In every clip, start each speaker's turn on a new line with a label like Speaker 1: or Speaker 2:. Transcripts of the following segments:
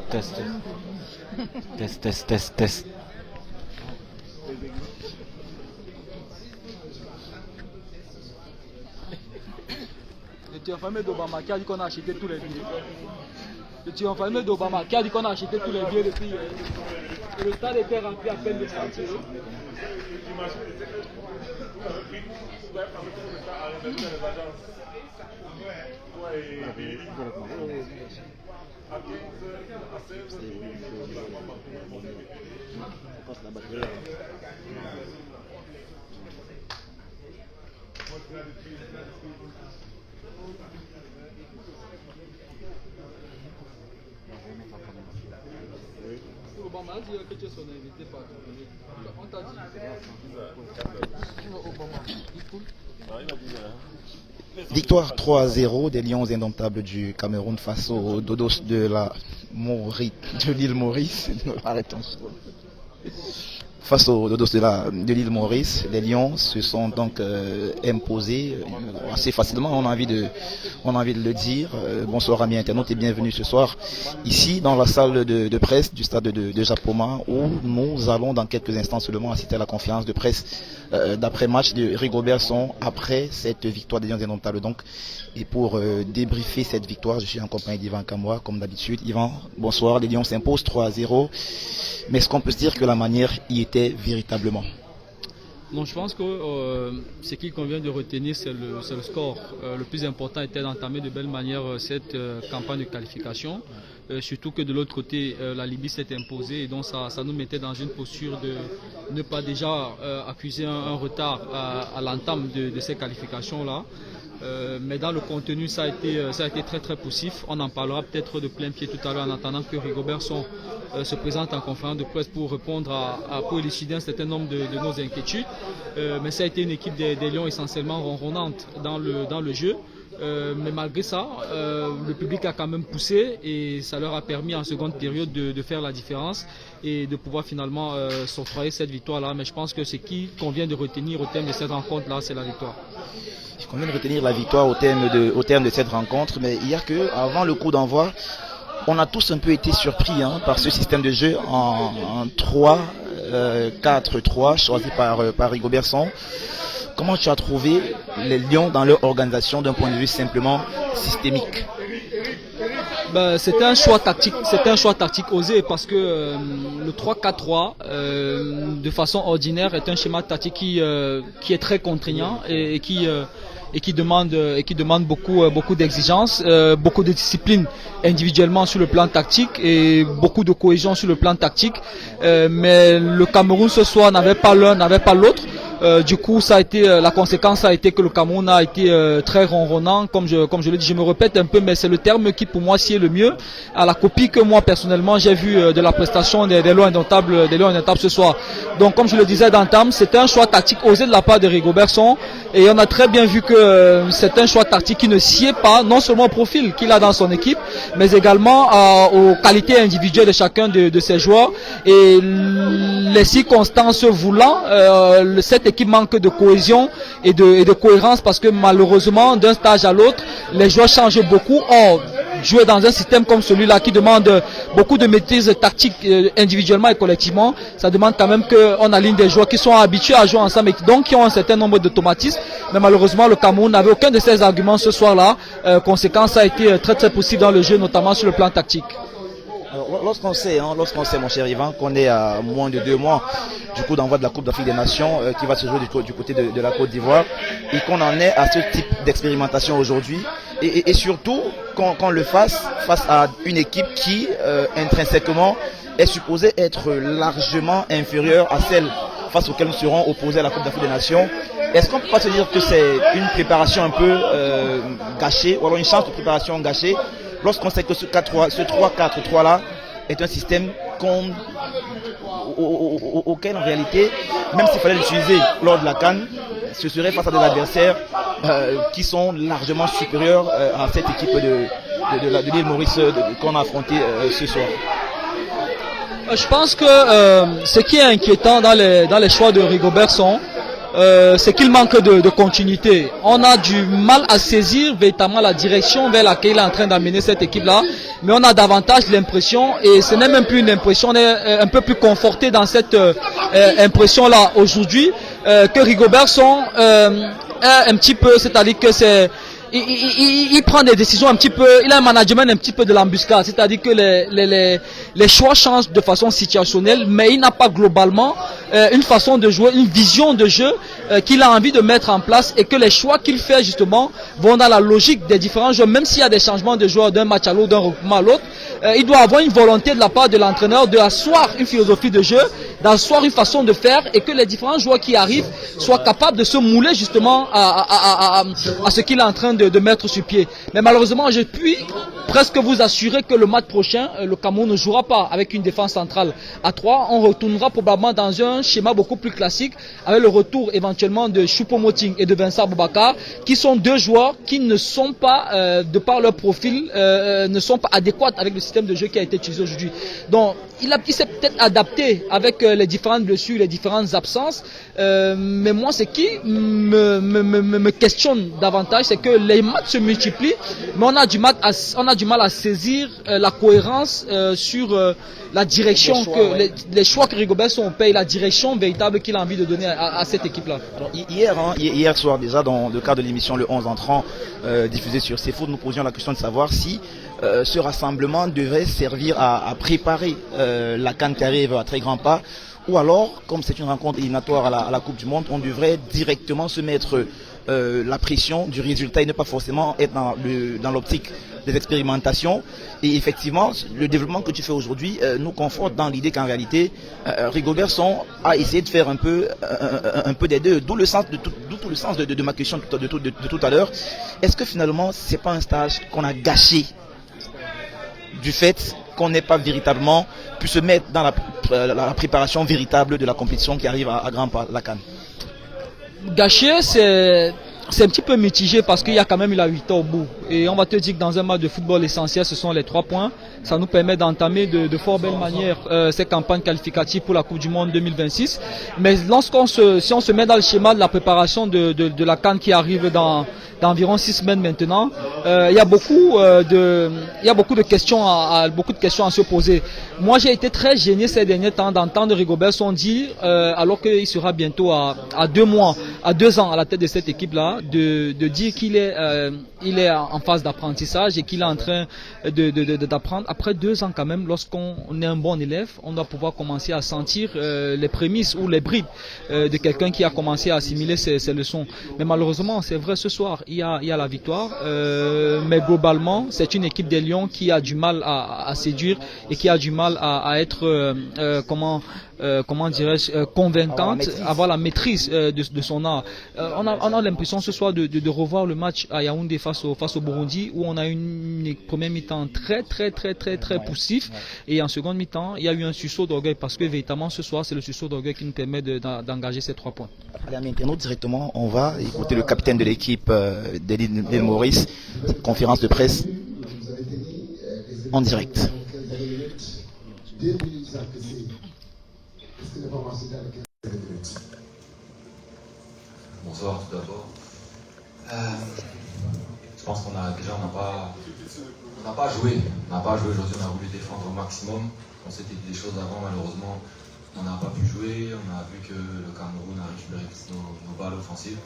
Speaker 1: Test. Test, test, test, test.
Speaker 2: Le triomphalisme d'Obama qui a dit qu'on a acheté tous les billets. Le triomphalisme d'Obama qui a dit qu'on a acheté tous les billets depuis hier. Et le stade était rempli à peine de sortir. Obama a dit que tu es son invité particulier. On t'a dit.
Speaker 3: Victoire 3-0 des Lions indomptables du Cameroun face aux Dodos de l'île Maurice. Arrêtons. Face aux Dodos de l'île Maurice, les Lions se sont donc imposés assez facilement, on a envie de le dire. Bonsoir amis internautes et bienvenue ce soir ici dans la salle de presse du stade de Japoma où nous allons dans quelques instants seulement assister à la conférence de presse d'après-match de Rigobert Song après cette victoire des Lions indomptables. Donc, et pour débriefer cette victoire, je suis en compagnie d'Ivan Kamoa comme d'habitude. Ivan, bonsoir, les Lions s'imposent 3-0. Mais est-ce qu'on peut se dire que la manière y était véritablement?
Speaker 2: Non, je pense que ce qu'il convient de retenir, c'est le score. Le plus important était d'entamer de belle manière cette campagne de qualification. Surtout que de l'autre côté, la Libye s'est imposée et donc ça nous mettait dans une posture de ne pas déjà accuser un retard à l'entame de ces qualifications-là. Mais dans le contenu, ça a été très très poussif. On en parlera peut-être de plein pied tout à l'heure en attendant que Rigobert Song se présente en conférence de presse pour répondre pour élucider un certain nombre de nos inquiétudes. Mais ça a été une équipe des Lions essentiellement ronronnante dans le jeu. Mais malgré ça, le public a quand même poussé et ça leur a permis en seconde période de faire la différence et de pouvoir finalement s'octroyer cette victoire-là. Mais je pense que ce qui convient de retenir au terme de cette rencontre-là, c'est la victoire.
Speaker 3: Il convient de retenir la victoire au terme de cette rencontre, mais il y a que avant le coup d'envoi, on a tous un peu été surpris par ce système de jeu en 3-4-3 choisi par Rigobert Song. Comment tu as trouvé les Lions dans leur organisation d'un point de vue simplement systémique?
Speaker 2: C'était un choix tactique osé parce que le 3-4-3 de façon ordinaire est un schéma tactique qui est très contraignant et qui demande beaucoup d'exigences, beaucoup de discipline individuellement sur le plan tactique et beaucoup de cohésion sur le plan tactique. Mais le Cameroun ce soir n'avait pas l'un, n'avait pas l'autre. Du coup, la conséquence a été que le Cameroun a été très ronronnant, comme je le dis, je me répète un peu, mais c'est le terme qui pour moi sied le mieux à la copie que moi personnellement j'ai vu de la prestation des Lions indomptables ce soir. Donc, comme je le disais d'entame, c'était un choix tactique osé de la part de Rigobert Song et on a très bien vu que c'est un choix tactique qui ne sied pas non seulement au profil qu'il a dans son équipe, mais également aux qualités individuelles de chacun de ses joueurs et les circonstances voulant cette équipe manque de cohésion et de cohérence parce que malheureusement d'un stage à l'autre les joueurs changent beaucoup. Or, jouer dans un système comme celui-là qui demande beaucoup de maîtrise tactique individuellement et collectivement, ça demande quand même qu'on aligne des joueurs qui sont habitués à jouer ensemble et donc qui ont un certain nombre d'automatismes. Mais malheureusement le Cameroun n'avait aucun de ces arguments ce soir-là. Conséquence, ça a été très très possible dans le jeu, notamment sur le plan tactique.
Speaker 3: Alors, lorsqu'on sait, mon cher Ivan, qu'on est à moins de 2 mois du coup d'envoi de la Coupe d'Afrique des Nations qui va se jouer du côté de la Côte d'Ivoire et qu'on en est à ce type d'expérimentation aujourd'hui et surtout qu'on le fasse face à une équipe qui intrinsèquement est supposée être largement inférieure à celle face auxquelles nous serons opposés à la Coupe d'Afrique des Nations. Est-ce qu'on peut pas se dire que c'est une préparation un peu gâchée ou alors une chance de préparation gâchée lorsqu'on sait que ce 3-4-3 là est un système auquel en réalité, même s'il fallait l'utiliser lors de la CAN, ce serait face à des adversaires qui sont largement supérieurs à cette équipe de l'île Maurice qu'on a affronté ce soir.
Speaker 2: Je pense que ce qui est inquiétant dans les choix de Rigobert Song, c'est qu'il manque de continuité. On a du mal à saisir véritablement la direction vers laquelle il est en train d'amener cette équipe-là, mais on a davantage l'impression, et ce n'est même plus une impression, on est un peu plus conforté dans cette impression-là aujourd'hui, que Rigobert sont un petit peu, c'est-à-dire que c'est... Il prend des décisions un petit peu, il a un management un petit peu de l'embuscade, c'est-à-dire que les choix changent de façon situationnelle, mais il n'a pas globalement une façon de jouer, une vision de jeu qu'il a envie de mettre en place, et que les choix qu'il fait justement vont dans la logique des différents joueurs, même s'il y a des changements de joueurs d'un match à l'autre, d'un regroupement à l'autre. Il doit avoir une volonté de la part de l'entraîneur de asseoir une philosophie de jeu, d'asseoir une façon de faire, et que les différents joueurs qui arrivent soient capables de se mouler justement à ce qu'il est en train de mettre sur pied. Mais malheureusement, je puis presque vous assurer que le match prochain, le Cameroun ne jouera pas avec une défense centrale à 3. On retournera probablement dans un schéma beaucoup plus classique, avec le retour éventuellement de Choupo-Moting et de Vincent Boubacar, qui sont deux joueurs qui ne sont pas, de par leur profil, ne sont pas adéquats avec le système de jeu qui a été utilisé aujourd'hui. Donc, il s'est peut-être adapté avec les différentes blessures, les différentes absences, mais moi, ce qui me questionne davantage, c'est que les matchs se multiplient, mais on a du mal à saisir la cohérence sur la direction, les choix que Rigobert son paye, la direction véritable qu'il a envie de donner à cette équipe-là.
Speaker 3: Hier soir déjà, dans le cadre de l'émission Le 11 entrant diffusée sur CFoot, nous posions la question de savoir si ce rassemblement devrait servir à préparer la CAN qui arrive à très grands pas, ou alors, comme c'est une rencontre éliminatoire à la Coupe du Monde, on devrait directement se mettre la pression du résultat et ne pas forcément être dans l'optique des expérimentations. Et effectivement, le développement que tu fais aujourd'hui nous conforte dans l'idée qu'en réalité, Rigobert a essayé de faire un peu des deux, d'où tout le sens de ma question de tout à l'heure. Est-ce que finalement, c'est pas un stage qu'on a gâché du fait qu'on n'ait pas véritablement pu se mettre dans la préparation véritable de la compétition qui arrive à grands pas, la CAN?
Speaker 2: Gâché, c'est un petit peu mitigé parce qu'il y a quand même eu la 8 au bout. Et on va te dire que dans un match de football, l'essentiel, ce sont les 3 points. Ça nous permet d'entamer de fort belle manière ces campagnes qualificatives pour la Coupe du Monde 2026. Mais si on se met dans le schéma de la préparation de la CAN qui arrive dans environ 6 semaines maintenant, il y a beaucoup de questions à se poser. Moi, j'ai été très gêné ces derniers temps d'entendre Rigobert son dire, alors qu'il sera bientôt à 2 mois, à 2 ans à la tête de cette équipe-là, de dire qu'il est en phase d'apprentissage et qu'il est en train d'apprendre. Après 2 ans quand même, lorsqu'on est un bon élève, on doit pouvoir commencer à sentir les prémices ou les bribes de quelqu'un qui a commencé à assimiler ses leçons. Mais malheureusement, c'est vrai, ce soir, il y a la victoire, mais globalement, c'est une équipe des Lions qui a du mal à séduire et qui a du mal à être, comment dirais-je, convaincante, avoir la maîtrise de son art. On a l'impression ce soir de revoir le match à Yaoundé face au Burundi, où on a une première mi-temps très poussif, et en seconde mi-temps il y a eu un sursaut d'orgueil, parce que véritablement ce soir c'est le sursaut d'orgueil qui nous permet d'engager ces 3 points.
Speaker 3: Allez, amis internautes, directement on va écouter le capitaine de l'équipe d'El Maurice, conférence de presse en direct.
Speaker 4: Bonsoir tout d'abord. Je pense qu'on n'a pas joué. On n'a pas joué aujourd'hui, on a voulu défendre au maximum. On s'était dit des choses avant, malheureusement, on n'a pas pu jouer. On a vu que le Cameroun a récupéré nos balles offensives.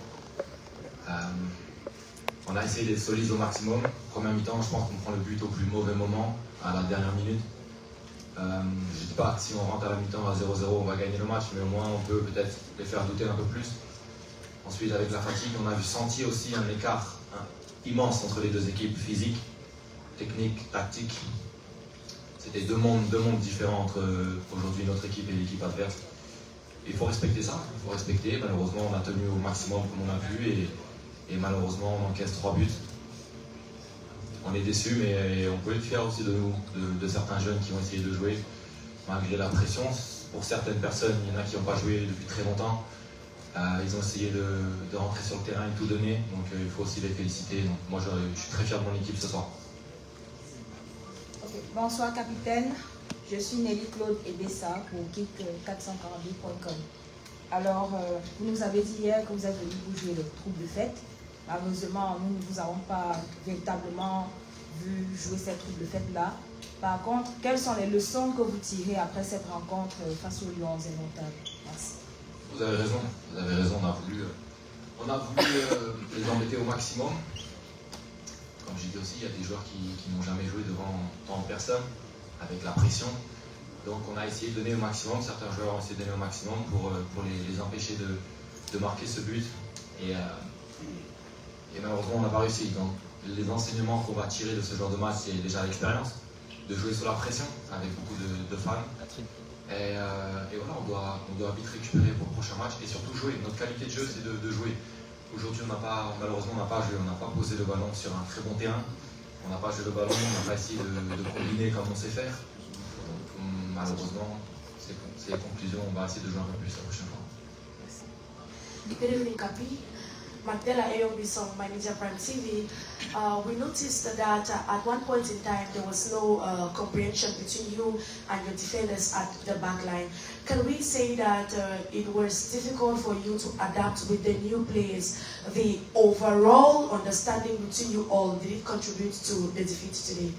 Speaker 4: On a essayé d'être solides au maximum. Première mi-temps, je pense qu'on prend le but au plus mauvais moment, à la dernière minute. Je ne dis pas que si on rentre à la mi-temps à 0-0, on va gagner le match, mais au moins on peut peut-être les faire douter un peu plus. Ensuite, avec la fatigue, on a senti aussi un écart immense entre les deux équipes, physiques, techniques, tactiques. C'était deux mondes différents entre aujourd'hui notre équipe et l'équipe adverse. Il faut respecter ça, il faut respecter. Malheureusement, on a tenu au maximum comme on a pu et malheureusement, on encaisse 3 buts. On est déçus, mais on peut être fiers aussi de nous, de certains jeunes qui ont essayé de jouer malgré la pression. Pour certaines personnes, il y en a qui n'ont pas joué depuis très longtemps. Ils ont essayé de rentrer sur le terrain et tout donner, donc il faut aussi les féliciter. Donc, moi, je suis très fier de mon équipe ce soir.
Speaker 5: Okay. Bonsoir, capitaine. Je suis Nelly Claude Ebessa pour Geek442.com. Alors, vous nous avez dit hier que vous êtes venu pour jouer le troupe de fête. Malheureusement, nous ne vous avons pas véritablement vu jouer cette troupe de fête-là. Par contre, quelles sont les leçons que vous tirez après cette rencontre face aux Lions indomptables? Merci.
Speaker 4: Vous avez raison, on a voulu les embêter au maximum. Comme j'ai dit aussi, il y a des joueurs qui n'ont jamais joué devant tant de personnes, avec la pression. Donc on a essayé de donner au maximum, certains joueurs ont essayé de donner au maximum pour les empêcher de marquer ce but. Et malheureusement on n'a pas réussi. Donc les enseignements qu'on va tirer de ce genre de match, c'est déjà l'expérience, de jouer sous la pression avec beaucoup de fans. Et voilà, on doit vite récupérer pour le prochain match et surtout jouer. Notre qualité de jeu, c'est de jouer. Aujourd'hui, malheureusement, on n'a pas joué, on n'a pas posé le ballon sur un très bon terrain. On n'a pas joué le ballon, on n'a pas essayé de combiner comme on sait faire. Donc, malheureusement, c'est les conclusions. On va essayer de jouer un peu plus la prochaine fois.
Speaker 6: Good evening, Kapi. Magdala Ayobi from My Media Prime TV. We noticed that at one point in time there was no comprehension between you and your defenders at the back line. Can we say that it was difficult for you to adapt with the new players? The overall understanding between you all, did it contribute to the defeat today?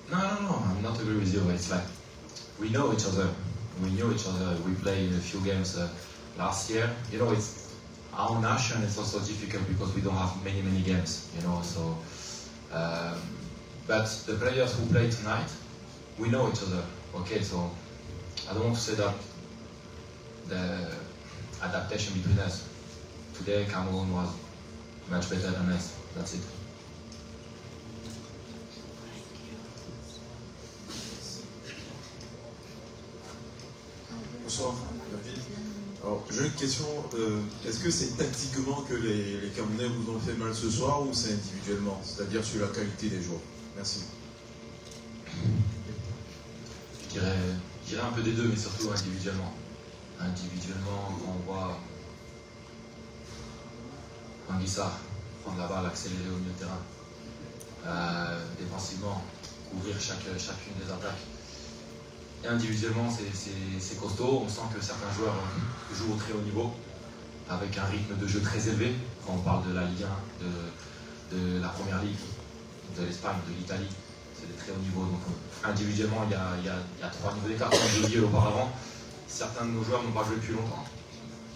Speaker 4: No, I'm not agree with you. It's like we know each other. We knew each other. We played a few games last year. You know, it's our nation is also difficult because we don't have many games, you know. So, but the players who play tonight, we know each other. Okay, so I don't want to say that the adaptation between us. Today, Cameroon was much better than us. That's it.
Speaker 7: Bonsoir, David. Alors, j'ai une question. Est-ce que c'est tactiquement que les Camerounais vous ont fait mal ce soir ou c'est individuellement, c'est-à-dire sur la qualité des joueurs? Merci.
Speaker 4: Je dirais un peu des deux, mais surtout individuellement. Individuellement, quand on voit Anguissa prendre la balle, accélérer au milieu de terrain, défensivement, couvrir chacune des attaques. Et individuellement, c'est costaud. On sent que certains joueurs jouent au très haut niveau, avec un rythme de jeu très élevé. Quand on parle de la Ligue 1, de la Première Ligue, de l'Espagne, de l'Italie, c'est des très hauts niveaux. Donc individuellement, il y a 3 niveaux d'écart. Comme je l'ai dit auparavant, certains de nos joueurs n'ont pas joué depuis longtemps.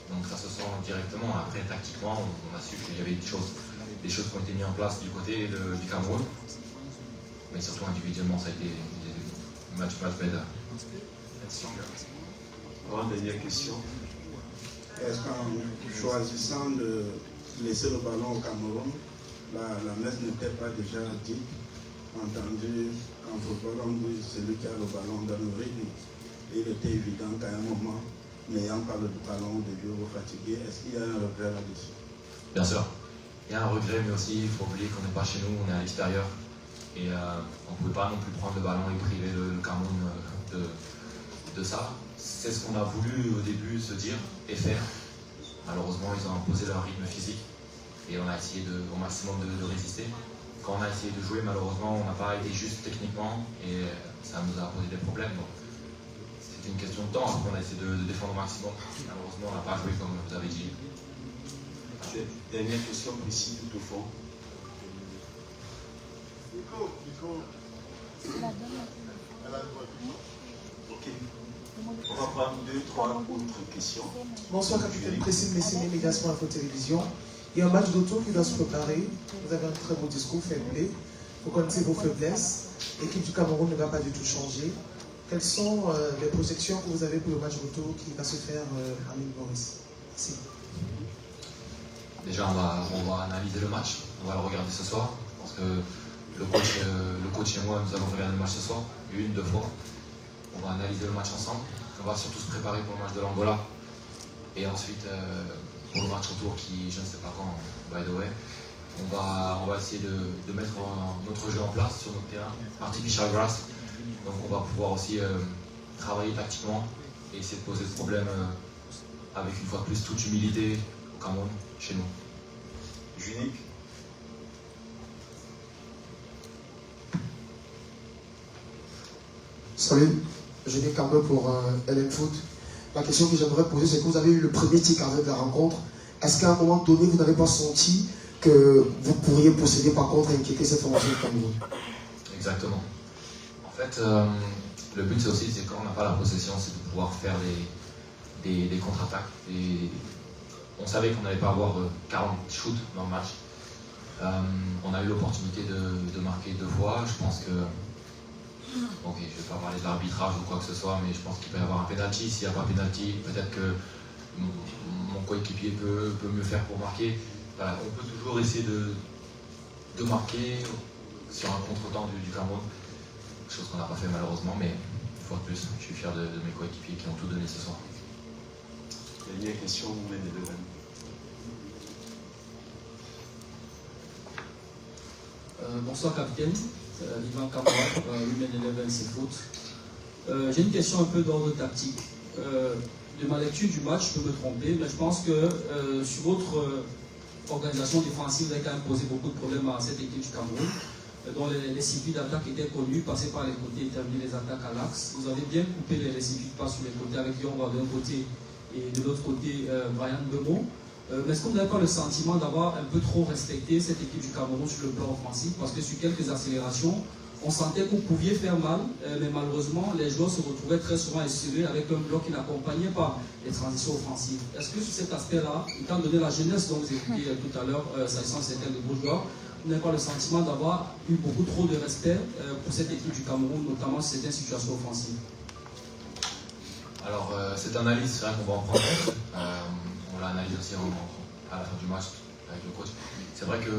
Speaker 4: Donc ça se sent directement. Après, tactiquement, on a su qu'il y avait des choses qui ont été mises en place du côté du Cameroun. Mais surtout individuellement, ça a été much better.
Speaker 8: Dernière question.
Speaker 9: Est-ce qu'en choisissant de laisser le ballon au Cameroun, la messe n'était pas déjà dite, entendu qu'en football on dit celui qui a le ballon dans le rythme? Il était évident qu'à un moment, n'ayant pas le ballon, vous deviez vous fatiguer. Est-ce qu'il y a un regret là-dessus? Bien sûr.
Speaker 4: Il y a un regret, mais aussi il faut oublier qu'on n'est pas chez nous, on est à l'extérieur. Et on ne pouvait pas non plus prendre le ballon et priver le Cameroun de ça. C'est ce qu'on a voulu au début se dire et faire. Malheureusement, ils ont imposé leur rythme physique et on a essayé au maximum de résister. Quand on a essayé de jouer, malheureusement, on n'a pas été juste techniquement et ça nous a posé des problèmes. Donc, c'était une question de temps. Après, on a essayé de défendre au maximum. Malheureusement, on n'a pas joué comme vous avez dit.
Speaker 8: Dernière question précise tout au fond. Ok. On va prendre 2, 3 autres questions.
Speaker 10: Bonsoir, capitaine Précile, Messine, Médiation Info Télévision. Il y a un match d'auto qui doit se préparer. Vous avez un très beau discours, fair play. Vous connaissez vos faiblesses. L'équipe du Cameroun ne va pas du tout changer. Quelles sont les projections que vous avez pour le match retour qui va se faire à l'île Maurice? Merci.
Speaker 4: Déjà, on va analyser le match. On va le regarder ce soir. Parce que le coach et moi, nous allons regarder le match ce soir, 1, 2 fois. On va analyser le match ensemble. On va surtout se préparer pour le match de l'Angola. Et ensuite, pour le match retour qui, je ne sais pas quand, by the way, on va essayer de mettre notre jeu en place sur notre terrain, artificial grass. Donc on va pouvoir aussi travailler tactiquement et essayer de poser le problème avec une fois de plus toute humilité au Cameroun, chez nous.
Speaker 8: Junique.
Speaker 10: Salut, Julien Carbeux pour LM Foot. La question que j'aimerais poser, c'est que vous avez eu le premier tic avec la rencontre. Est-ce qu'à un moment donné, vous n'avez pas senti que vous pourriez posséder par contre et inquiéter cette formation de Cameroun?
Speaker 4: Exactement. En fait, le but c'est aussi, c'est quand on n'a pas la possession, c'est de pouvoir faire des contre-attaques. On savait qu'on n'allait pas avoir 40 shoots dans le match. On a eu l'opportunité de marquer 2 fois. Je pense que, ok, je ne vais pas parler de l'arbitrage ou quoi que ce soit, mais je pense qu'il peut y avoir un penalty. S'il n'y a pas penalty, peut-être que mon coéquipier peut mieux faire pour marquer. Voilà, on peut toujours essayer de marquer sur un contre-temps du Cameroun, chose qu'on n'a pas fait malheureusement, mais une fois de plus, je suis fier de mes coéquipiers qui ont tout donné ce soir.
Speaker 8: Dernière question, Women 11.
Speaker 11: Bonsoir capitaine, Ivan Kamara, Women 11 c'est foot. J'ai une question un peu d'ordre tactique. De ma lecture du match, je peux me tromper, mais je pense que sur votre organisation défensive, vous avez quand même posé beaucoup de problèmes à cette équipe du Cameroun, dont les circuits d'attaque étaient connus, passer par les côtés et terminer les attaques à l'axe. Vous avez bien coupé les circuits de passe sur les côtés avec Yonga d'un côté et de l'autre côté Brian Bemo. Mais est-ce que vous n'avez pas le sentiment d'avoir un peu trop respecté cette équipe du Cameroun sur le plan offensif? Parce que sur quelques accélérations, on sentait que vous pouviez faire mal, mais malheureusement, les joueurs se retrouvaient très souvent isolés avec un bloc qui n'accompagnait pas les transitions offensives. Est-ce que sur cet aspect-là, étant donné la jeunesse dont vous écoutiez tout à l'heure, s'agissant de certains de vos joueurs, vous n'avez pas le sentiment d'avoir eu beaucoup trop de respect pour cette équipe du Cameroun, notamment sur certaines situations offensives?
Speaker 4: Alors, cette analyse, c'est vrai qu'on va en prendre. On l'a analysé aussi à la fin du match avec le coach. C'est vrai que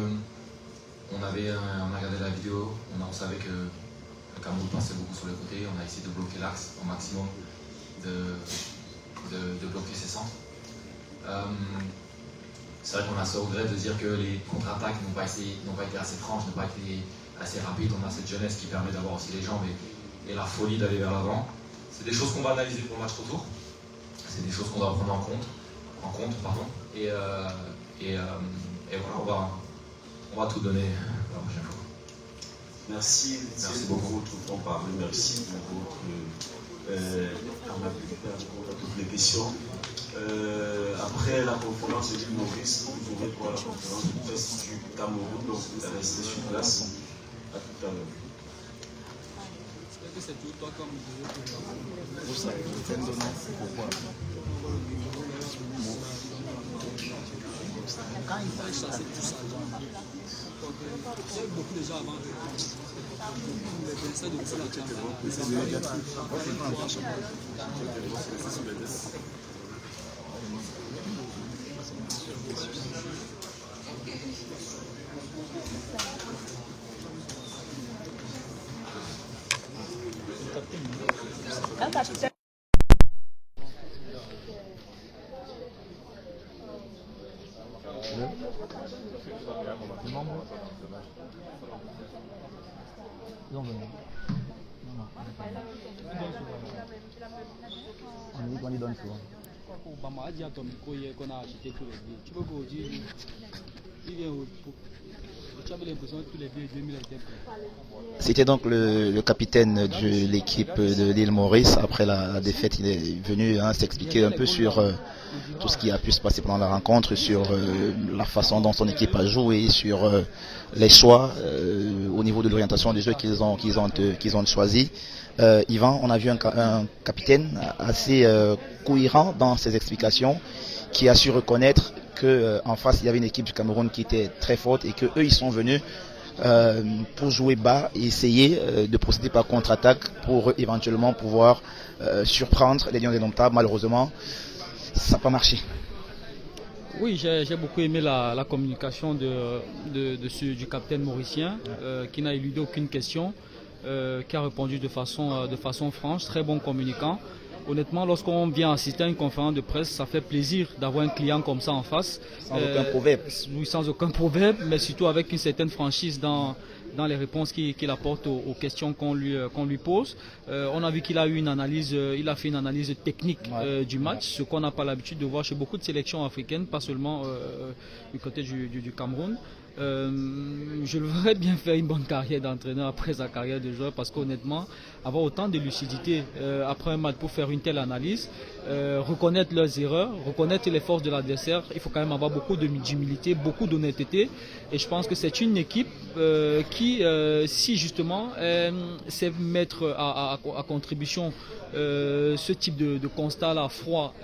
Speaker 4: on a regardé la vidéo, on savait que le Cameroun passait beaucoup sur les côtés, on a essayé de bloquer l'axe au maximum, de bloquer ses centres. C'est vrai qu'on a ce regret de dire que les contre-attaques n'ont pas été assez franches, n'ont pas été assez rapides. On a cette jeunesse qui permet d'avoir aussi les jambes et la folie d'aller vers l'avant. C'est des choses qu'on va analyser pour le match retour. C'est des choses qu'on doit prendre en compte. Et voilà, on va tout donner la prochaine fois.
Speaker 8: Merci beaucoup pour votre temps parlé. Merci pour votre amabilité à répondre à toutes les questions. Après la conférence de l'île Maurice, vous aurez droit à la conférence de presse du Cameroun, donc vous allez rester sur place. À tout à l'heure.
Speaker 2: C'est tout, toi comme
Speaker 3: Pour ça, je vais te donner pourquoi.
Speaker 2: Quand il fallait chasser tout ça, beaucoup de gens avant de vous
Speaker 3: On y donne souvent.
Speaker 2: Obama a dit à ton micro hier qu'on a acheté tous les billets. Tu veux qu'on dise, tu avais l'impression que tous les billets 2000 étaient pris.
Speaker 3: C'était donc le capitaine de l'équipe de l'île Maurice. Après la défaite, il est venu s'expliquer un peu sur tout ce qui a pu se passer pendant la rencontre, sur la façon dont son équipe a joué, sur les choix au niveau de l'orientation des jeux qu'ils ont choisi. Yvan, on a vu un capitaine assez cohérent dans ses explications, qui a su reconnaître qu'en face il y avait une équipe du Cameroun qui était très forte et qu'eux ils sont venus pour jouer bas et essayer de procéder par contre-attaque pour éventuellement pouvoir surprendre les Lions indomptables. Malheureusement, ça n'a pas marché.
Speaker 2: Oui, j'ai beaucoup aimé la communication du capitaine mauricien qui n'a éludé aucune question, qui a répondu de façon franche, très bon communicant. Honnêtement, lorsqu'on vient assister à une conférence de presse, ça fait plaisir d'avoir un client comme ça en face.
Speaker 3: Sans aucun proverbe.
Speaker 2: Oui, sans aucun proverbe, mais surtout avec une certaine franchise dans les réponses qu'il apporte aux questions qu'on lui pose. On a vu qu'il a eu une analyse, il a fait une analyse technique du match, ce qu'on n'a pas l'habitude de voir chez beaucoup de sélections africaines, pas seulement du côté du Cameroun. Je le verrais bien faire une bonne carrière d'entraîneur après sa carrière de joueur, parce qu'honnêtement, avoir autant de lucidité après un match pour faire une telle analyse, reconnaître leurs erreurs, reconnaître les forces de l'adversaire, il faut quand même avoir beaucoup d'humilité, beaucoup d'honnêteté. Et je pense que c'est une équipe qui, si justement, sait mettre à contribution ce type de constat-là froid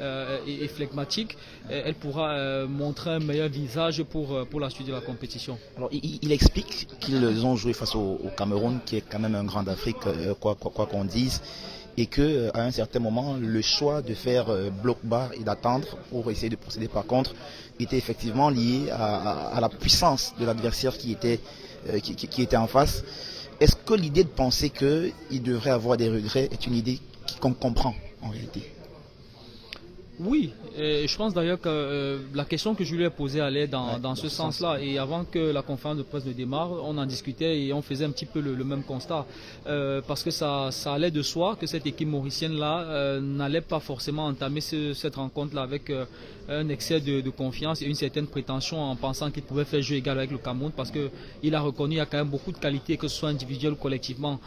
Speaker 2: et flegmatique, elle pourra montrer un meilleur visage pour la suite de la compétition.
Speaker 3: Alors, il explique qu'ils ont joué face au Cameroun, qui est quand même un grand d'Afrique, quoi qu'on dise, et qu'à un certain moment, le choix de faire bloc bas et d'attendre pour essayer de procéder par contre était effectivement lié à la puissance de l'adversaire qui était en face. Est-ce que l'idée de penser qu'il devrait avoir des regrets est une idée qu'on comprend en réalité?
Speaker 2: Oui, je pense d'ailleurs que la question que je lui ai posée allait dans ce sens-là. Et avant que la conférence de presse ne démarre, on en discutait et on faisait un petit peu le même constat. Parce que ça allait de soi que cette équipe mauricienne-là n'allait pas forcément entamer cette rencontre-là avec un excès de confiance et une certaine prétention en pensant qu'il pouvait faire jeu égal avec le Cameroun, parce qu'il a reconnu qu'il y a quand même beaucoup de qualités, que ce soit individuelles ou collectivement,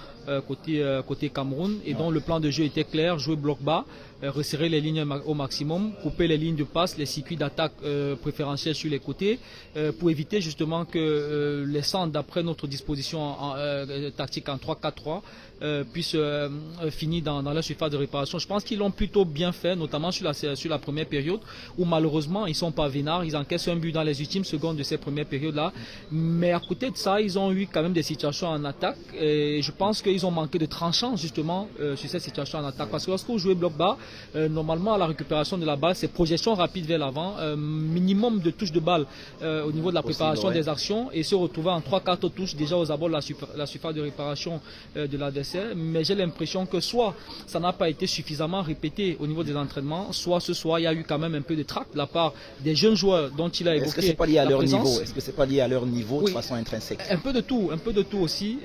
Speaker 2: côté Cameroun. Et donc le plan de jeu était clair, jouer bloc bas, resserrer les lignes au maximum, couper les lignes de passe, les circuits d'attaque préférentiels sur les côtés, pour éviter justement que les centres d'après notre disposition tactique en 3-4-3 puissent finir dans la surface de réparation. Je pense qu'ils l'ont plutôt bien fait, notamment sur la première période, où malheureusement ils ne sont pas vénards, ils encaissent un but dans les ultimes secondes de cette première période-là. Mais à côté de ça, ils ont eu quand même des situations en attaque, et je pense qu'ils ont manqué de tranchant justement sur cette situation en attaque. Parce que lorsque vous jouez bloc bas, normalement à la récupération de la balle, c'est projection rapide vers l'avant, minimum de touches de balle au niveau de la préparation des actions, et se retrouver en 3-4 touches déjà aux abords de la surface de réparation de l'adversaire. Mais j'ai l'impression que soit ça n'a pas été suffisamment répété au niveau des entraînements, soit ce soir il y a eu quand même un peu de trac de la part des jeunes joueurs dont il a évoqué.
Speaker 3: Est-ce que c'est pas lié à leur
Speaker 2: présence.
Speaker 3: niveau? Est-ce que c'est pas lié à leur niveau
Speaker 2: Oui,
Speaker 3: de façon intrinsèque?
Speaker 2: un peu de tout aussi.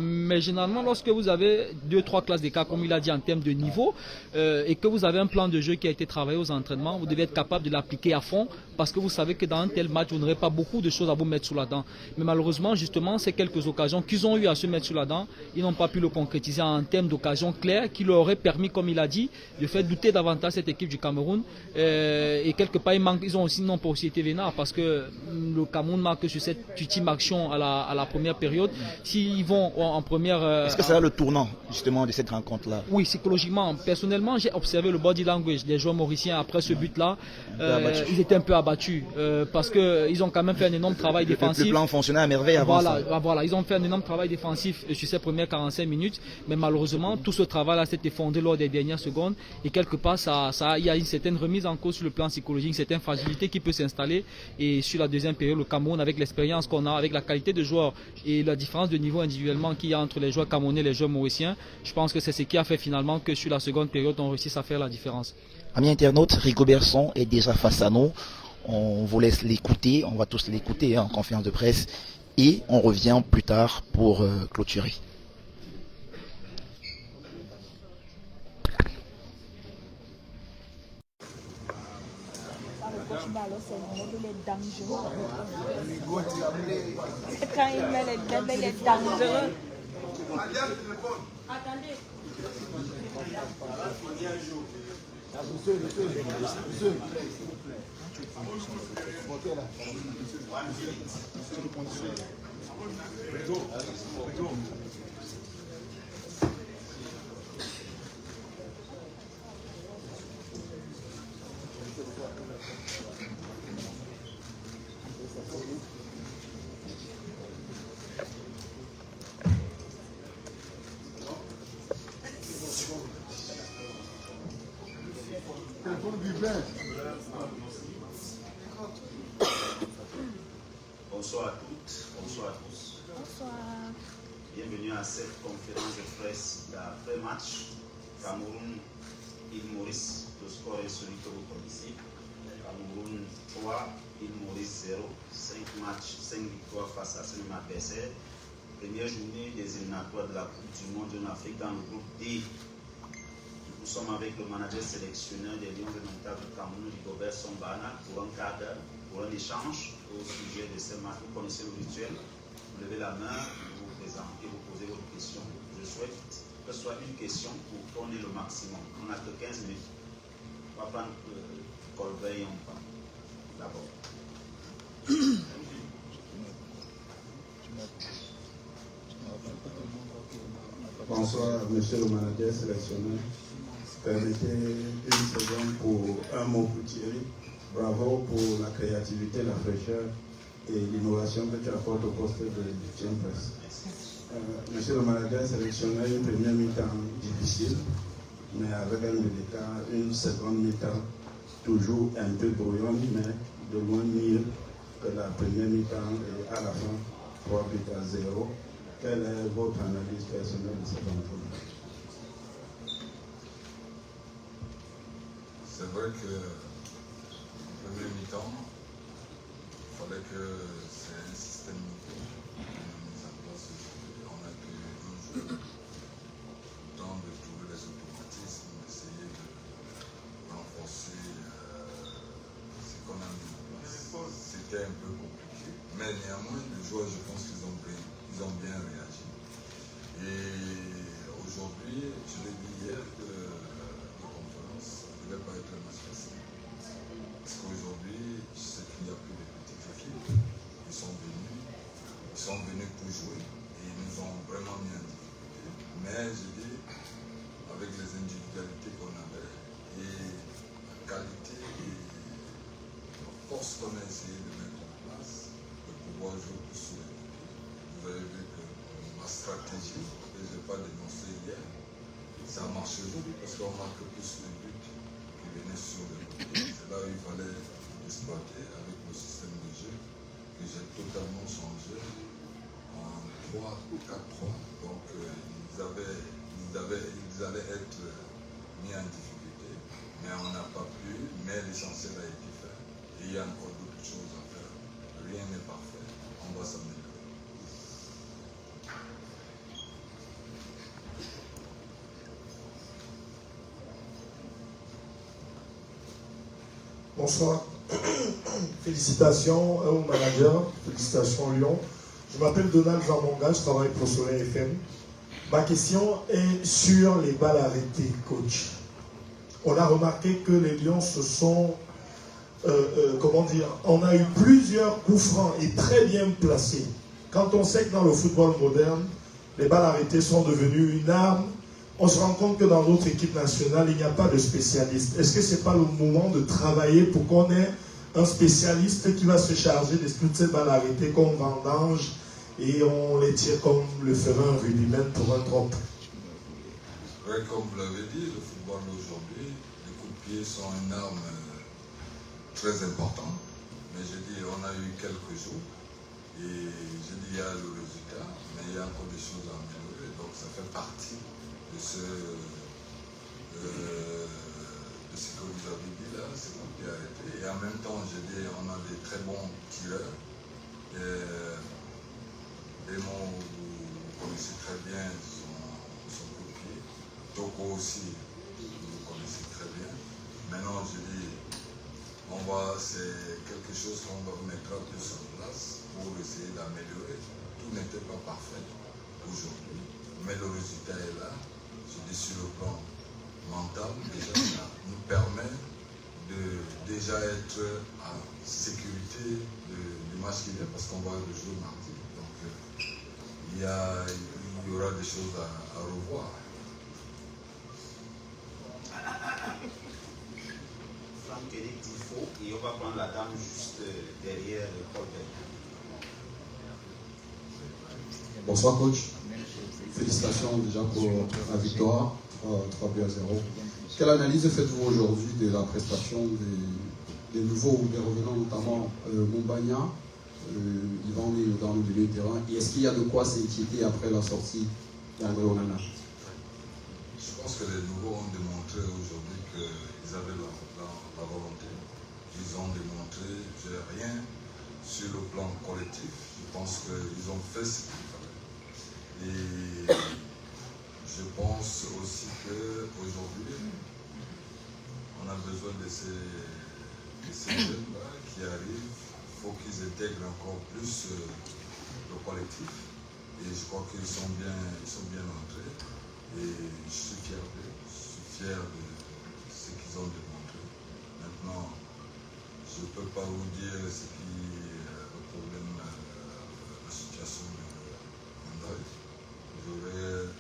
Speaker 2: Mais généralement, lorsque vous avez 2-3 classes d'écart, comme il a dit, en termes de niveau, et que vous avez un plan de jeu qui a été travaillé aux entraînements, vous devez être capable de l'appliquer à fond, parce que vous savez que dans un tel match, vous n'aurez pas beaucoup de choses à vous mettre sous la dent. Mais malheureusement, justement, ces quelques occasions qu'ils ont eu à se mettre sous la dent, ils n'ont pas pu le concrétiser en termes d'occasions claires qui leur auraient permis, comme il a dit, de faire douter davantage cette équipe du Cameroun. Et quelque part, ils n'ont pas aussi été vénards, parce que le Cameroun marque sur cette ultime action à la première période. S'ils vont en première...
Speaker 3: Est-ce que c'est là le tournant justement de cette rencontre-là?
Speaker 2: Oui, psychologiquement. Personnellement, j'ai observé le body language des joueurs mauriciens après ce but-là. Ils étaient un peu abattus parce qu'ils ont quand même fait un énorme travail défensif.
Speaker 3: Le plan fonctionnait à merveille avant ça.
Speaker 2: Voilà, ils ont fait un énorme travail défensif sur ces premières 45 minutes. Mais malheureusement, tout ce travail-là s'est effondré lors des dernières secondes. Et quelque part, il y a une certaine remise en cause sur le plan psychologique, une certaine fragilité qui peut s'installer. Et sur la deuxième période, le Cameroun, avec l'expérience qu'on a, avec la qualité de joueurs et la différence de niveau individuellement qu'il y a entre les joueurs camerounais et les joueurs mauriciens, je pense que c'est ce qui a fait finalement que sur la seconde période, on réussisse à faire la différence.
Speaker 3: Amis internautes, Rigobert Song est déjà face à nous. On vous laisse l'écouter, on va tous l'écouter en conférence de presse, et on revient plus tard pour clôturer.
Speaker 5: Quand il met les dents, il est dangereux. Attendez.
Speaker 8: Bonsoir à toutes, bonsoir à tous.
Speaker 5: Bonsoir.
Speaker 8: Bienvenue à cette conférence de presse d'après-match. Cameroun, île Maurice, le score est celui que vous connaissez. Cameroun 3, île Maurice 0. 5 matchs, 5 victoires face à ce même adversaire. Première journée des éliminatoires de la Coupe du Monde en Afrique dans le groupe D. Nous sommes avec le manager sélectionneur des Lions de Mental de Cameroun, Rigobert Song, pour un cadre, pour un échange
Speaker 12: au sujet de ce match. Vous connaissez le rituel. Vous levez la main, vous vous présentez, vous posez votre question. Je souhaite que ce soit une question pour qu'on ait le maximum. On n'a que 15 minutes. On va prendre Colbert et on part. D'abord.
Speaker 9: Bonsoir, monsieur le manager sélectionneur. Permettez une seconde pour un mot pour Thierry. Bravo pour la créativité, la fraîcheur et l'innovation que tu apportes au poste de Champions. Monsieur le manager sélectionneur, une première mi-temps difficile, mais avec un délicat, une seconde mi-temps toujours un peu brouillonne, mais de loin mieux que la première mi-temps et à la fin 3 buts à 0. Quelle est votre analyse personnelle de cette rencontre?
Speaker 13: C'est vrai que le premier mi-temps, il fallait que c'est un système nouveau mis en place aujourd'hui. On a que un jour, le temps de trouver les automatismes, d'essayer de renforcer ce qu'on a mis en place. C'était un peu compliqué, mais néanmoins, les joueurs, je pense qu'ils ont bien réagi. Et aujourd'hui, je l'ai dit hier, que la conférence ne devait pas être un match facile. Parce qu'aujourd'hui, je sais qu'il n'y a plus de petites équipes. Ils sont venus pour jouer et ils nous ont vraiment mis en difficulté. Mais je dis, avec les individualités qu'on avait et la qualité et la force qu'on a essayé de mettre en place, de pouvoir jouer plus sur les côtés. Vous avez vu que ma stratégie, que je n'ai pas dénoncée hier, ça a marché aujourd'hui parce qu'on marque plus de buts qui venaient sur le côté. C'est là où il fallait exploiter avec le système de jeu que j'ai totalement changé en 3-4-3. Donc ils allaient être mis en difficulté, mais on n'a pas pu, mais l'essentiel a été fait. Et il y a encore d'autres choses à faire. Rien n'est parfait, on va s'améliorer.
Speaker 14: Bonsoir. Félicitations au manager, félicitations Lyon. Je m'appelle Donald Zamonga, je travaille pour Soleil FM. Ma question est sur les balles arrêtées, coach. On a remarqué que les Lions se sont, on a eu plusieurs coups francs et très bien placés. Quand on sait que dans le football moderne, les balles arrêtées sont devenues une arme, on se rend compte que dans notre équipe nationale, il n'y a pas de spécialiste. Est-ce que ce n'est pas le moment de travailler pour qu'on ait un spécialiste qui va se charger de toutes ces balles arrêtées qu'on vendange et on les tire comme le ferait un rugbyman pour un drop?
Speaker 13: Oui, comme vous l'avez dit, le football aujourd'hui, les coups de pied sont une arme très importante. Mais j'ai dit, on a eu quelques jours et j'ai dit, il y a le résultat, mais il y a encore des choses à améliorer. Donc ça fait partie de ce que vous avez dit là, c'est qu'on peut arrêter. Et en même temps, j'ai dit, on a des très bons tireurs. Raymond, vous connaissez très bien son coup de pied. Toko aussi, vous connaissez très bien. Maintenant, j'ai dit, c'est quelque chose qu'on va mettre plus en place pour essayer d'améliorer. Tout n'était pas parfait aujourd'hui, mais le résultat est là. Je dis sur le plan mental, déjà, ça nous permet de déjà être en sécurité du match qui vient, parce qu'on va le jouer mardi. Donc, il y aura des choses à revoir.
Speaker 12: Franck Eric Tifo, et on va prendre la dame juste derrière Paul Bell.
Speaker 15: Bonsoir coach. Félicitations déjà pour la victoire, 3 buts à 0. Quelle analyse faites-vous aujourd'hui de la prestation des nouveaux ou des revenants, notamment Mombagna, Yvan dans le milieu de terrain, et est-ce qu'il y a de quoi s'inquiéter après la sortie d'André Onana?
Speaker 13: Je pense que les nouveaux ont démontré aujourd'hui qu'ils avaient la volonté. Ils ont démontré, j'ai rien sur le plan collectif. Je pense qu'ils ont fait ce qu'il fallait. Et je pense aussi qu'aujourd'hui, on a besoin de ces jeunes-là qui arrivent faut qu'ils intègrent encore plus le collectif. Et je crois qu'ils sont bien entrés. Et je suis fier d'eux. Je suis fier de ce qu'ils ont démontré. Maintenant, je ne peux pas vous dire ce qui est le problème, la situation de Mandai. J'aurai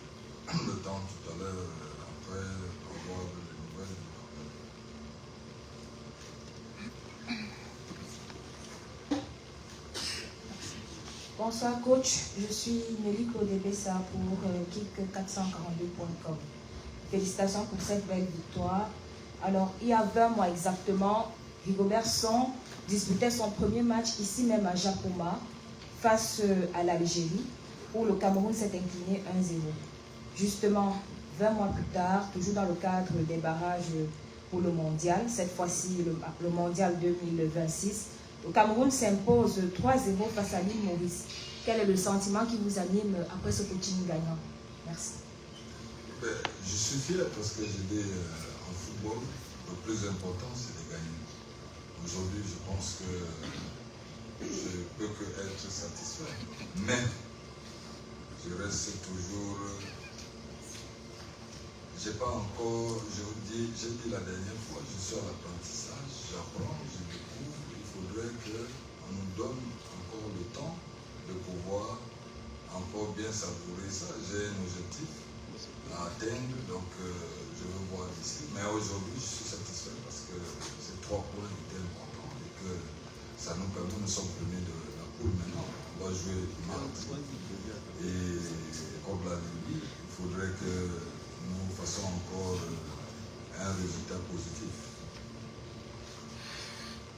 Speaker 13: le temps tout à l'heure, après avoir des nouvelles.
Speaker 5: Bonsoir coach, je suis Nelly Claude Bessa pour kick442.com. Félicitations pour cette belle victoire. Alors, il y a 20 mois exactement, Rigobert Song disputait son premier match ici même à Japoma face à l'Algérie, où le Cameroun s'est incliné 1-0. Justement, 20 mois plus tard, toujours dans le cadre des barrages pour le mondial, cette fois-ci le mondial 2026, le Cameroun s'impose 3-0 face à l'île Maurice. Quel est le sentiment qui vous anime après ce coaching gagnant? Merci.
Speaker 13: Je suis fier parce que j'ai dit en football, le plus important c'est de gagner. Aujourd'hui, je pense que je ne peux que être satisfait. Mais je reste toujours. J'ai pas encore, j'ai dit la dernière fois, je suis à l'apprentissage, j'apprends, je découvre. Il faudrait qu'on nous donne encore le temps de pouvoir encore bien savourer ça. J'ai un objectif à atteindre, donc je veux voir d'ici. Mais aujourd'hui, je suis satisfait parce que ces 3 points étaient importants et que ça nous permet, nous sommes premiers de la poule maintenant. On va jouer mardi. Et comme l'a dit, il faudrait que nous fassions encore un résultat positif.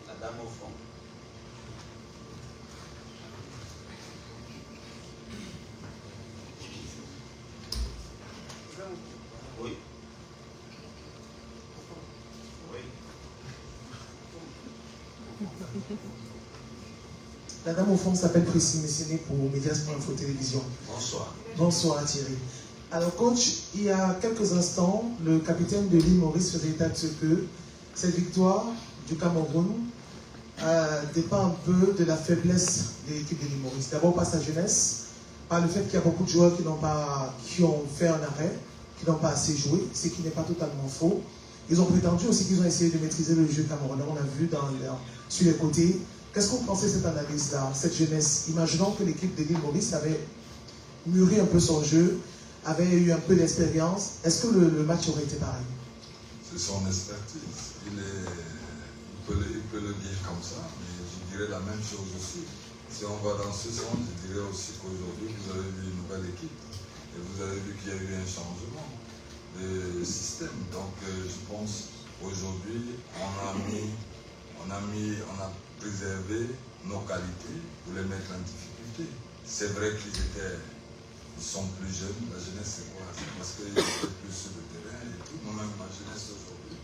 Speaker 12: La dame au fond. Oui. Oui.
Speaker 10: La dame au fond s'appelle Priscille Messéné pour Medias.info Télévision.
Speaker 12: Bonsoir.
Speaker 10: Bonsoir Thierry. Alors coach, il y a quelques instants, le capitaine de l'île Maurice faisait état de ce que cette victoire du Cameroun dépend un peu de la faiblesse de l'équipe de l'île Maurice. D'abord par sa jeunesse, par le fait qu'il y a beaucoup de joueurs qui ont fait un arrêt, qui n'ont pas assez joué, ce qui n'est pas totalement faux. Ils ont prétendu aussi qu'ils ont essayé de maîtriser le jeu camerounais. On a vu sur les côtés. Qu'est-ce que vous pensez de cette analyse-là, cette jeunesse? Imaginons que l'équipe de l'île Maurice avait mûri un peu son jeu, avait eu un peu d'expérience. Est-ce que le match aurait été pareil?
Speaker 13: C'est son expertise. Il peut le dire comme ça, mais je dirais la même chose aussi. Si on va dans ce sens, je dirais aussi qu'aujourd'hui, vous avez vu une nouvelle équipe. Et vous avez vu qu'il y a eu un changement de système. Donc, je pense aujourd'hui, on a préservé nos qualités pour les mettre en difficulté. C'est vrai ils sont plus jeunes. La jeunesse, c'est quoi? C'est parce qu'il y avait plus sur le terrain et tout. Moi-même, ma jeunesse aujourd'hui,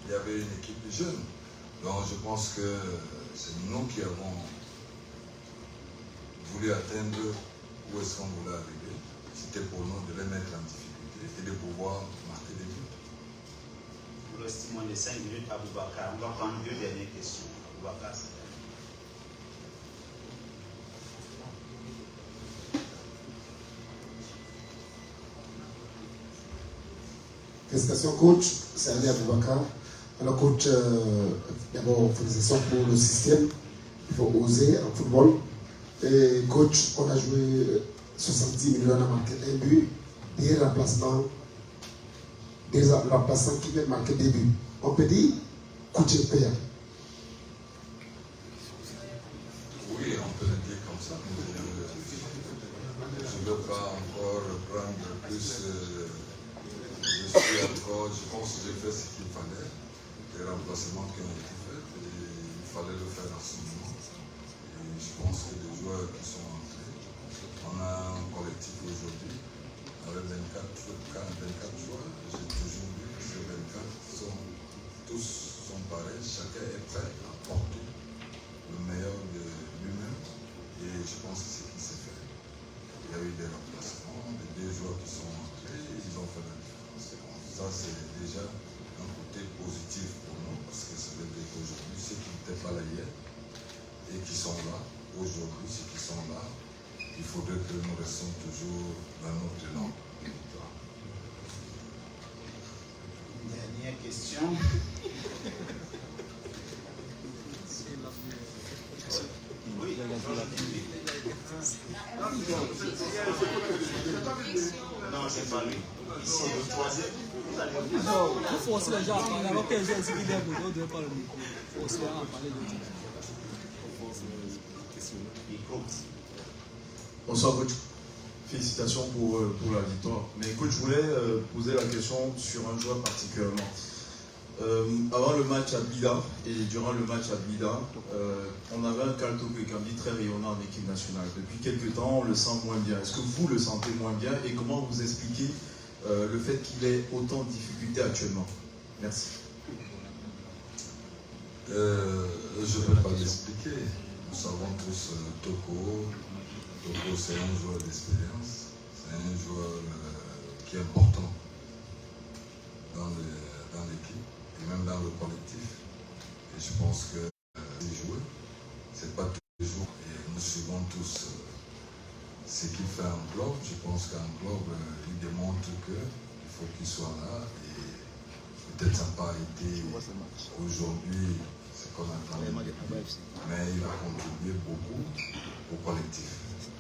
Speaker 13: il y avait une équipe jeune. Donc, je pense que c'est nous qui avons voulu atteindre où est-ce qu'on voulait arriver. C'était pour nous de les mettre en difficulté et de pouvoir marquer des buts.
Speaker 12: Pour l'estimant de 5 minutes à Boubacar, on va prendre 2 dernières questions. Boubacar, c'est
Speaker 16: Félicitations coach, c'est Ali Aboubakar. Alors coach, d'abord félicitations pour le système. Il faut oser en football. Et coach, on a joué 70 millions, on a marqué un but, des remplaçants qui viennent marquer des buts. On peut dire coach est payant.
Speaker 13: Oui, on peut le dire comme ça, mais je ne veux pas encore prendre plus. Je pense que j'ai fait ce qu'il fallait, les remplacements qui ont été faits, et il fallait le faire à ce moment. Et je pense que les joueurs qui sont entrés, on a un collectif aujourd'hui avec 24 joueurs. J'ai toujours vu que ces 24 tous sont pareils, chacun est prêt à porter le meilleur de lui-même. Et je pense que c'est ce qui s'est fait. Il y a eu des remplacements, des 2 joueurs qui sont entrés, ils ont fait la différence. Ça, c'est déjà un côté positif pour nous, parce que ça veut dire qu'aujourd'hui, ceux qui n'étaient pas là hier, et qui sont là, aujourd'hui, ceux qui sont là, il faudrait que nous restions toujours dans notre élan.
Speaker 12: Dernière question. Oui, non, c'est pas lui. Ici, le troisième.
Speaker 11: Il faut forcer les gens à parler. Alors que les gens ici qui lèvent le dos ne doivent pas le micro. Il faut forcer les gens à parler de tout.
Speaker 7: Bonsoir coach. Félicitations pour la victoire. Mais coach, je voulais poser la question sur un joueur particulièrement. Avant le match à Blida et durant le match à Blida, on avait un Kalto Kwekambi très rayonnant en équipe nationale. Depuis quelques temps, on le sent moins bien. Est-ce que vous le sentez moins bien et comment vous expliquez le fait qu'il ait autant de difficultés actuellement? Merci.
Speaker 13: Je ne peux pas l'expliquer. Nous savons tous Toko, c'est un joueur d'expérience, c'est un joueur qui est important dans l'équipe et même dans le collectif. Et je pense que les joueurs, c'est pas tous les jours. Et nous suivons tous ce qu'il fait en club. Je pense qu'en club, il démontre qu'il faut qu'il soit là. Et peut-être ça n'a pas été aujourd'hui ce qu'on attendait. Mais il a contribué beaucoup au collectif.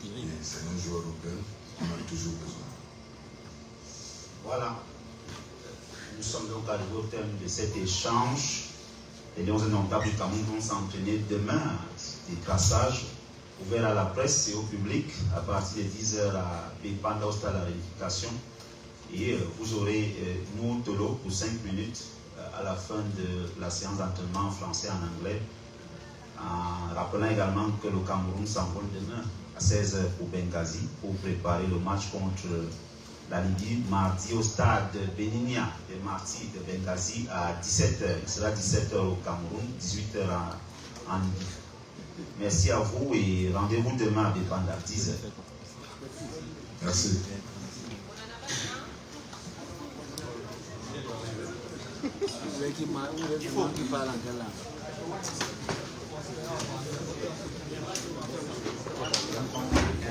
Speaker 13: Et c'est un joueur auquel on a toujours besoin.
Speaker 12: Voilà. Nous sommes donc arrivés au terme de cet échange. Les Lions indomptables du Cameroun vont s'entraîner demain. Des traçages ouverts à la presse et au public à partir de 10h à Bépanda au stade de la réunification. Et vous aurez nous Tolo pour 5 minutes à la fin de la séance d'entraînement en français et en anglais. En rappelant également que le Cameroun s'envole demain à 16h au Benghazi pour préparer le match contre la Libye mardi au stade Beninia des Martyrs de Benghazi à 17h. Il sera 17h au Cameroun, 18h en Libye. Merci à vous et rendez-vous demain à Bépanda, 10h.
Speaker 13: Merci.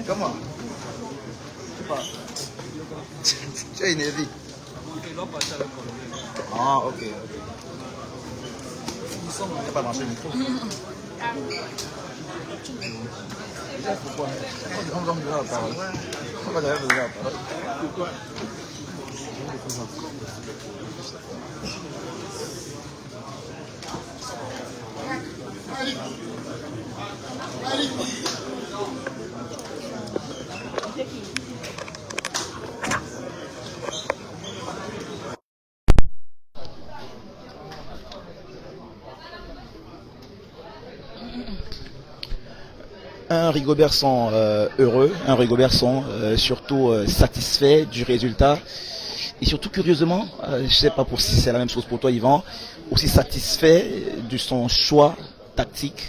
Speaker 3: Comment? Tu as une vie. Ah, ok. Il n'y a pas branché le micro. Pourquoi? On va me donner la parole. On va donner la parole. Pourquoi? Un Rigobert sont heureux, un Rigobert sont surtout satisfait du résultat et surtout curieusement, je ne sais pas pour si c'est la même chose pour toi Yvan, aussi satisfait de son choix tactique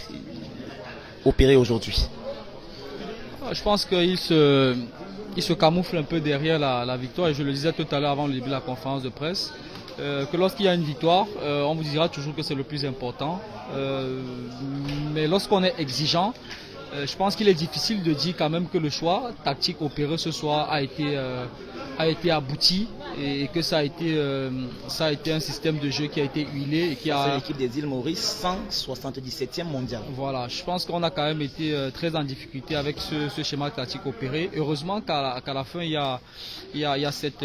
Speaker 3: opéré aujourd'hui.
Speaker 2: Je pense qu'il se camoufle un peu derrière la victoire et je le disais tout à l'heure avant le début de la conférence de presse. Que lorsqu'il y a une victoire, on vous dira toujours que c'est le plus important. Mais lorsqu'on est exigeant, je pense qu'il est difficile de dire quand même que le choix tactique opéré ce soir a été abouti et que ça a été un système de jeu qui a été huilé et qui a...
Speaker 3: C'est l'équipe des îles Maurice, 177e mondial.
Speaker 2: Voilà, je pense qu'on a quand même été très en difficulté avec ce schéma tactique opéré. Heureusement qu'à la fin il y a cette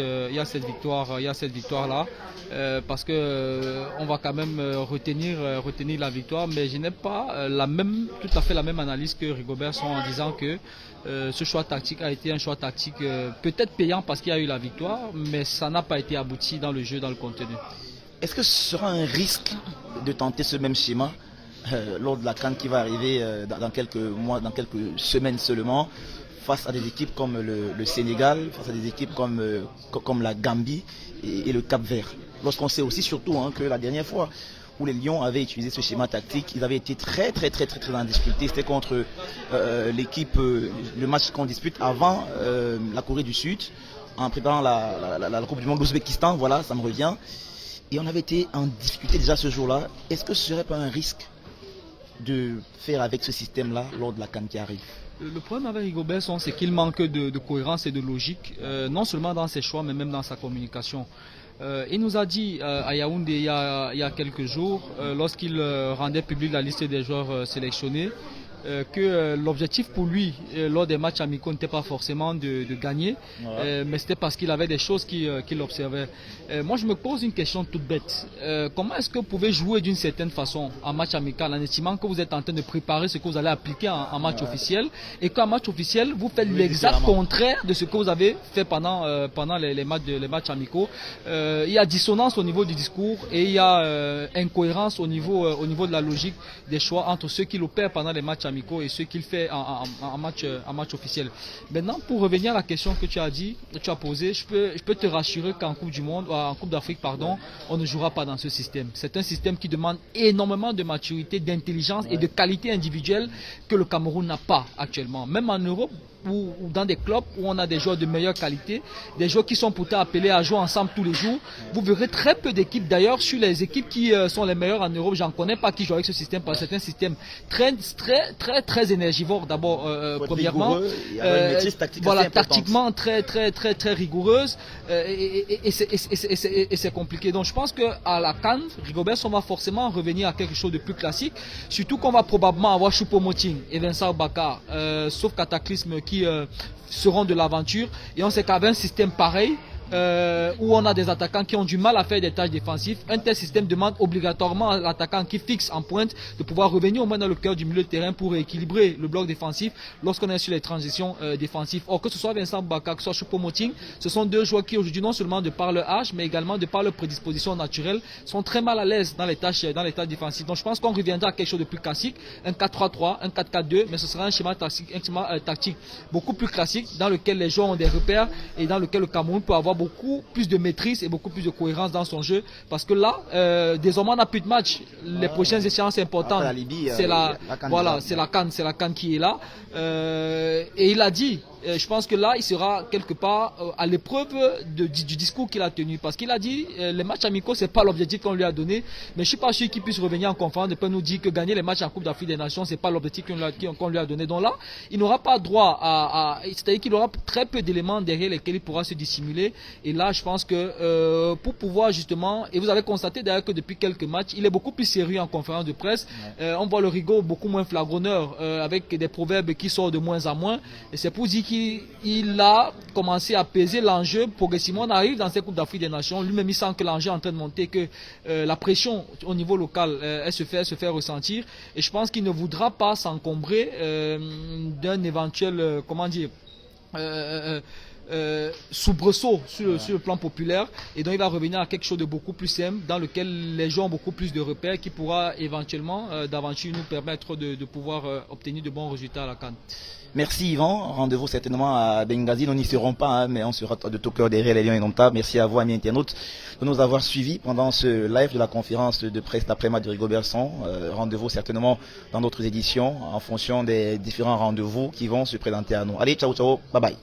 Speaker 2: victoire là, parce que on va quand même retenir la victoire, mais je n'ai pas tout à fait la même analyse que Rigobert sont en disant que ce choix tactique a été un choix tactique peut-être payant parce qu'il y a eu la victoire, mais ça n'a pas été abouti dans le jeu, dans le contenu.
Speaker 3: Est-ce que ce sera un risque de tenter ce même schéma lors de la CAN qui va arriver dans quelques mois, dans quelques semaines seulement, face à des équipes comme le Sénégal, face à des équipes comme la Gambie et le Cap-Vert? Lorsqu'on sait aussi surtout que la dernière fois où les Lions avaient utilisé ce schéma tactique, ils avaient été très en difficulté. C'était contre l'équipe, le match qu'on dispute avant la Corée du Sud, en préparant la Coupe du Monde, l'Ouzbékistan, voilà, ça me revient. Et on avait été en difficulté déjà ce jour-là. Est-ce que ce serait pas un risque de faire avec ce système-là lors de la CAN qui arrive?
Speaker 2: Le problème avec Rigobert Song, c'est qu'il manque de cohérence et de logique, non seulement dans ses choix, mais même dans sa communication. Il nous a dit à Yaoundé il y a quelques jours, lorsqu'il rendait public la liste des joueurs sélectionnés, que l'objectif pour lui lors des matchs amicaux n'était pas forcément de gagner, mais c'était parce qu'il avait des choses qu'il observait. Moi je me pose une question toute bête. Comment est-ce que vous pouvez jouer d'une certaine façon en match amical en estimant que vous êtes en train de préparer ce que vous allez appliquer en match officiel, et qu'en match officiel vous faites l'exact contraire de ce que vous avez fait pendant les matchs amicaux? Il y a dissonance au niveau du discours et il y a incohérence au niveau de la logique des choix entre ceux qui l'opèrent pendant les matchs amicaux et ce qu'il fait en match officiel. Maintenant, pour revenir à la question que tu as posée, je peux te rassurer qu'en Coupe du Monde, en Coupe d'Afrique, pardon, on ne jouera pas dans ce système. C'est un système qui demande énormément de maturité, d'intelligence et de qualité individuelle que le Cameroun n'a pas actuellement. Même en Europe, ou dans des clubs où on a des joueurs de meilleure qualité, des joueurs qui sont pourtant appelés à jouer ensemble tous les jours. Vous verrez très peu d'équipes. D'ailleurs, sur les équipes qui sont les meilleures en Europe, j'en connais pas qui jouent avec ce système, parce que c'est un système très énergivore d'abord, premièrement. Voilà, tactiquement très rigoureuse, et c'est compliqué. Donc je pense qu'à la CAN, Rigobert Song va forcément revenir à quelque chose de plus classique, surtout qu'on va probablement avoir Choupo-Moting et Vincent Bakar, sauf cataclysme, qui seront de l'aventure, et on sait qu'avec un système pareil, où on a des attaquants qui ont du mal à faire des tâches défensives, un tel système demande obligatoirement à l'attaquant qui fixe en pointe de pouvoir revenir au moins dans le cœur du milieu de terrain pour équilibrer le bloc défensif lorsqu'on est sur les transitions défensives. Or, que ce soit Vincent Bakar, que ce soit Choupo-Moting, ce sont deux joueurs qui aujourd'hui, non seulement de par leur âge, mais également de par leur prédisposition naturelle, sont très mal à l'aise dans les tâches défensives. Donc je pense qu'on reviendra à quelque chose de plus classique, un 4-3-3, un 4-4-2, mais ce sera un schéma tactique beaucoup plus classique, dans lequel les joueurs ont des repères et dans lequel le Cameroun peut avoir beaucoup plus de maîtrise et beaucoup plus de cohérence dans son jeu, parce que là désormais on n'a plus de match. Les prochaines échéances importantes, c'est la CAN qui est là, et il a dit, je pense que là il sera quelque part à l'épreuve du discours qu'il a tenu, parce qu'il a dit les matchs amicaux c'est pas l'objectif qu'on lui a donné, mais je suis pas sûr qu'il puisse revenir en conférence et nous dire que gagner les matchs en Coupe d'Afrique des Nations c'est pas l'objectif qu'on lui a donné. Donc là il n'aura pas droit c'est-à-dire qu'il aura très peu d'éléments derrière lesquels il pourra se dissimuler. Et là je pense que pour pouvoir justement, et vous avez constaté d'ailleurs que depuis quelques matchs il est beaucoup plus sérieux en conférence de presse, on voit le Rigo beaucoup moins flagronneur, avec des proverbes qui sortent de moins en moins, et c'est pour dire qu'il a commencé à peser l'enjeu progressivement. On arrive dans cette Coupe d'Afrique des Nations, lui-même il sent que l'enjeu est en train de monter, que la pression au niveau local elle se fait ressentir, et je pense qu'il ne voudra pas s'encombrer d'un éventuel soubresaut sur le plan populaire, et donc il va revenir à quelque chose de beaucoup plus simple, dans lequel les gens ont beaucoup plus de repères, qui pourra éventuellement d'aventure nous permettre de pouvoir obtenir de bons résultats à la CAN.
Speaker 3: Merci Yvan, rendez-vous certainement à Benghazi, nous n'y serons pas, mais on sera de tout cœur derrière les Lions indomptables. Merci à vous amis internautes de nous avoir suivis pendant ce live de la conférence de presse d'après-match de Rigobert Song. Rendez-vous certainement dans d'autres éditions en fonction des différents rendez-vous qui vont se présenter à nous. Allez, ciao, bye bye.